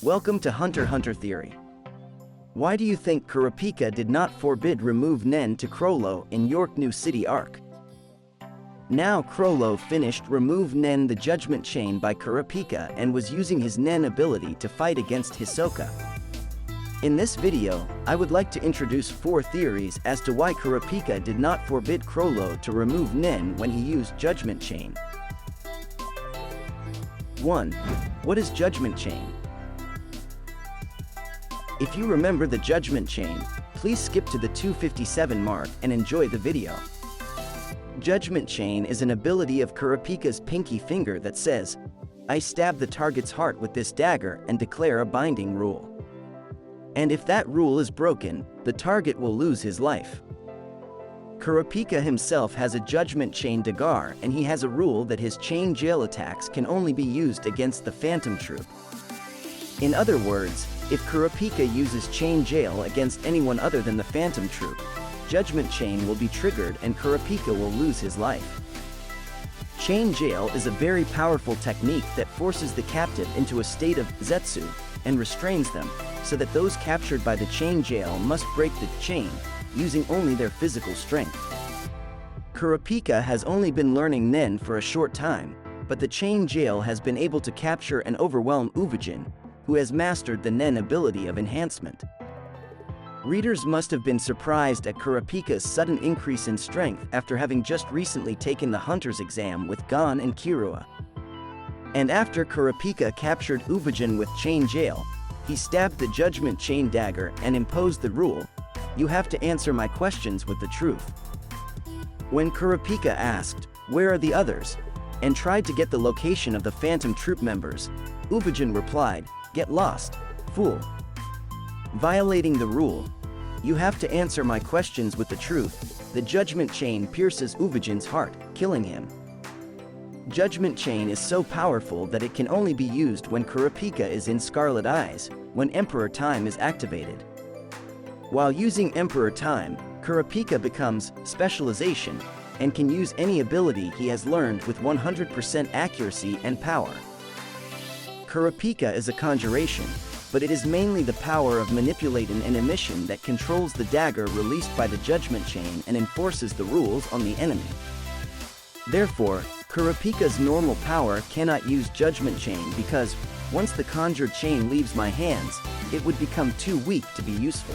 Welcome to Hunter x Hunter Theory. Why do you think Kurapika did not forbid Remove Nen to Chrollo in York New City arc? Now Chrollo finished Remove Nen the Judgment Chain by Kurapika and was using his Nen ability to fight against Hisoka. In this video, I would like to introduce 4 theories as to why Kurapika did not forbid Chrollo to remove Nen when he used Judgment Chain. 1. What is Judgment Chain? If you remember the Judgment Chain, please skip to the 257 mark and enjoy the video. Judgment Chain is an ability of Kurapika's pinky finger that says, "I stab the target's heart with this dagger and declare a binding rule." And if that rule is broken, the target will lose his life. Kurapika himself has a Judgment Chain dagger, and he has a rule that his chain jail attacks can only be used against the Phantom Troop. In other words, if Kurapika uses chain jail against anyone other than the Phantom Troop, Judgment Chain will be triggered and Kurapika will lose his life. Chain jail is a very powerful technique that forces the captive into a state of zetsu and restrains them, so that those captured by the chain jail must break the chain, using only their physical strength. Kurapika has only been learning Nen for a short time, but the chain jail has been able to capture and overwhelm Uvajin, who has mastered the Nen ability of enhancement. Readers must have been surprised at Kurapika's sudden increase in strength after having just recently taken the Hunter's exam with Gon and Killua. And after Kurapika captured Uvajin with chain jail, he stabbed the Judgment Chain dagger and imposed the rule, "You have to answer my questions with the truth." When Kurapika asked, "Where are the others?" and tried to get the location of the Phantom Troop members, Uvajin replied, "Get lost, fool." Violating the rule, "You have to answer my questions with the truth," the Judgment Chain pierces Uvajin's heart, killing him. Judgment Chain is so powerful that it can only be used when Kurapika is in Scarlet Eyes, when Emperor Time is activated. While using Emperor Time, Kurapika becomes Specialization and can use any ability he has learned with 100% accuracy and power. Kurapika is a conjuration, but it is mainly the power of manipulating an emission that controls the dagger released by the Judgment Chain and enforces the rules on the enemy. Therefore, Kurapika's normal power cannot use Judgment Chain because, once the conjured chain leaves my hands, it would become too weak to be useful.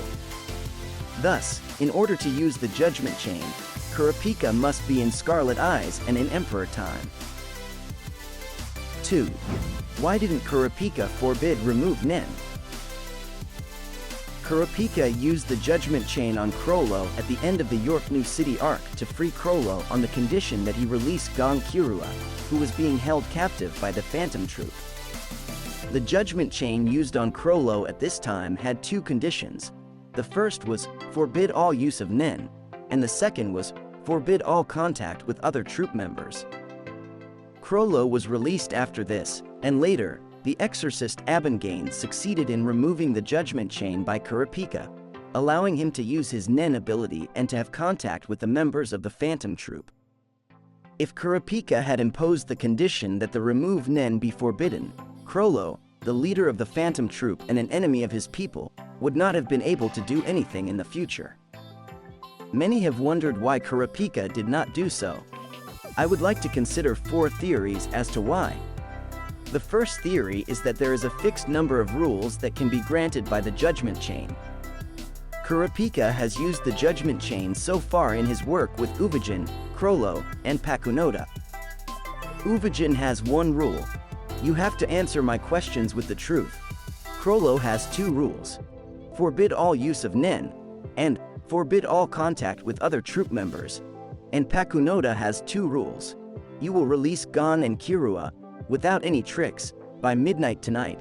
Thus, in order to use the Judgment Chain, Kurapika must be in Scarlet Eyes and in Emperor Time. 2. Why didn't Kurapika forbid Remove Nen? Kurapika used the Judgment Chain on Chrollo at the end of the York New City arc to free Chrollo on the condition that he release Gon Killua, who was being held captive by the Phantom Troop. The Judgment Chain used on Chrollo at this time had 2 conditions. The first was, forbid all use of Nen, and the second was, forbid all contact with other troop members. Chrollo was released after this, and later, the exorcist Abengane succeeded in removing the Judgment Chain by Kurapika, allowing him to use his Nen ability and to have contact with the members of the Phantom Troop. If Kurapika had imposed the condition that the Remove Nen be forbidden, Chrollo, the leader of the Phantom Troop and an enemy of his people, would not have been able to do anything in the future. Many have wondered why Kurapika did not do so. I would like to consider 4 theories as to why. The first theory is that there is a fixed number of rules that can be granted by the Judgment Chain. Kurapika has used the Judgment Chain so far in his work with Uvajin, Chrollo, and Pakunoda. Uvajin has 1 rule: "You have to answer my questions with the truth." Chrollo has 2 rules: forbid all use of Nen, and forbid all contact with other troop members. And Pakunoda has 2 rules: you will release Gon and Killua, without any tricks, by midnight tonight,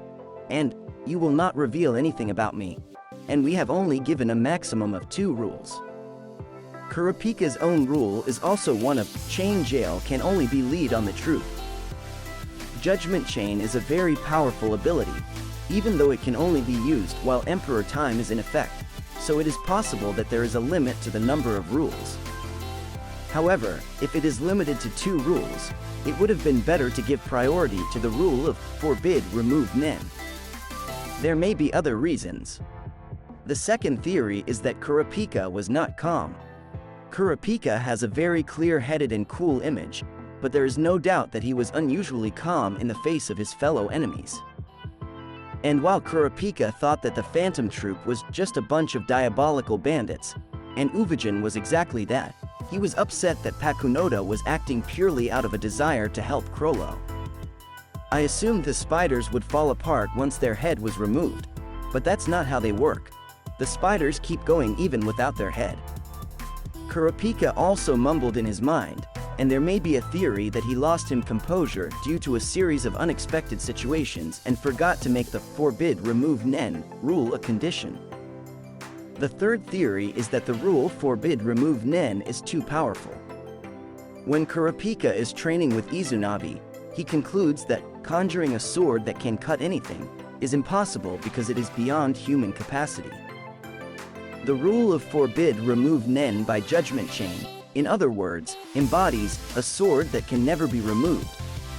and you will not reveal anything about me. And we have only given a maximum of 2 rules. Kurapika's own rule is also one of, chain jail can only be lead on the truth. Judgment Chain is a very powerful ability, even though it can only be used while Emperor Time is in effect, so it is possible that there is a limit to the number of rules. However, if it is limited to 2 rules, it would have been better to give priority to the rule of forbid Remove Nen. There may be other reasons. The second theory is that Kurapika was not calm. Kurapika has a very clear-headed and cool image, but there is no doubt that he was unusually calm in the face of his fellow enemies. And while Kurapika thought that the Phantom Troop was just a bunch of diabolical bandits, and Uvajin was exactly that, he was upset that Pakunoda was acting purely out of a desire to help Chrollo. I assumed the spiders would fall apart once their head was removed, but that's not how they work. The spiders keep going even without their head. Kurapika also mumbled in his mind, and there may be a theory that he lost his composure due to a series of unexpected situations and forgot to make the forbid remove Nen rule a condition. The third theory is that the rule forbid remove Nen is too powerful. When Kurapika is training with Izunabe, he concludes that conjuring a sword that can cut anything is impossible because it is beyond human capacity. The rule of forbid remove Nen by judgment chain, in other words, embodies a sword that can never be removed,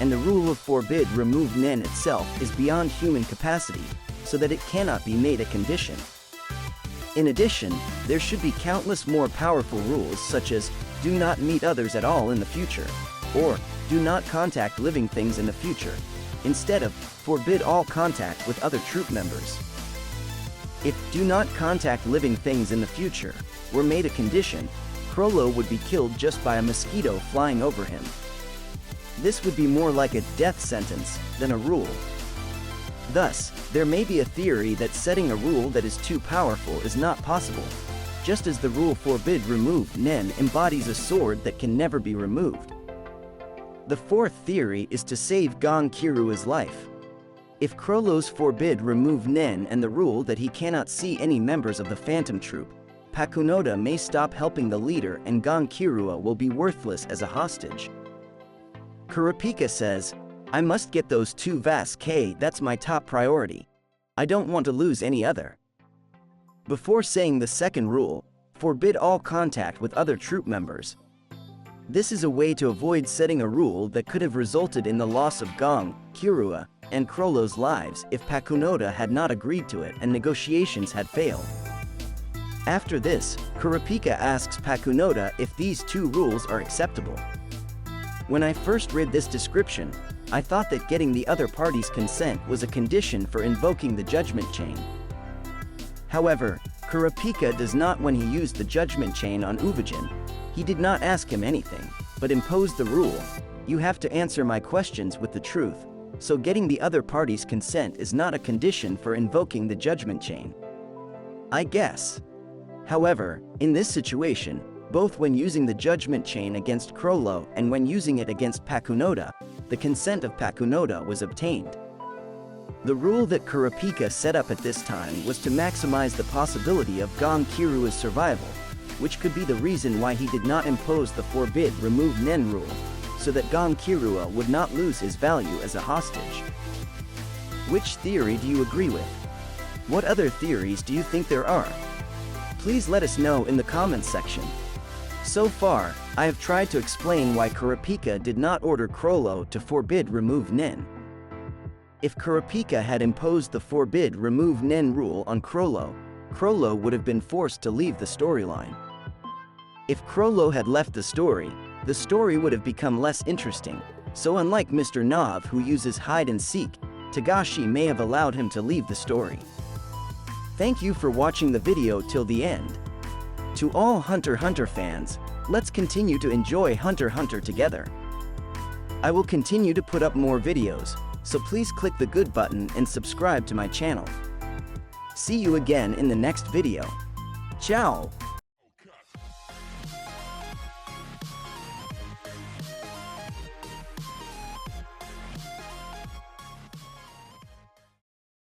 and the rule of forbid remove Nen itself is beyond human capacity, so that it cannot be made a condition. In addition, there should be countless more powerful rules such as, do not meet others at all in the future, or, do not contact living things in the future, instead of, forbid all contact with other troop members. If do not contact living things in the future were made a condition, Chrollo would be killed just by a mosquito flying over him. This would be more like a death sentence than a rule. Thus, there may be a theory that setting a rule that is too powerful is not possible, just as the rule forbid remove Nen embodies a sword that can never be removed. The fourth theory is to save Killua life. If Chrollo's forbid remove Nen and the rule that he cannot see any members of the Phantom Troop, Pakunoda may stop helping the leader and Killua will be worthless as a hostage. Kurapika says, I must get those two Vas K, that's my top priority. I don't want to lose any other. Before saying the second rule, forbid all contact with other troop members. This is a way to avoid setting a rule that could have resulted in the loss of Killua and Chrollo's lives if Pakunoda had not agreed to it and negotiations had failed. After this, Kurapika asks Pakunoda if these two rules are acceptable. When I first read this description, I thought that getting the other party's consent was a condition for invoking the judgment chain. However, Kurapika does not when he used the judgment chain on Uvajin. He did not ask him anything, but imposed the rule, you have to answer my questions with the truth, so getting the other party's consent is not a condition for invoking the judgment chain. I guess. However, in this situation, both when using the judgment chain against Chrollo and when using it against Pakunoda, the consent of Pakunoda was obtained. The rule that Kurapika set up at this time was to maximize the possibility of Kilua's survival, which could be the reason why he did not impose the forbid remove Nen rule, so that Killua would not lose his value as a hostage. Which theory do you agree with? What other theories do you think there are? Please let us know in the comments section. So far, I have tried to explain why Kurapika did not order Chrollo to forbid remove Nen. If Kurapika had imposed the forbid remove Nen rule on Chrollo, Chrollo would have been forced to leave the storyline. If Chrollo had left the story would have become less interesting, so unlike Mr. Nav who uses hide and seek, Togashi may have allowed him to leave the story. Thank you for watching the video till the end. To all HUNTER fans, let's continue to enjoy HUNTER together. I will continue to put up more videos, so please click the good button and subscribe to my channel. See you again in the next video. Ciao!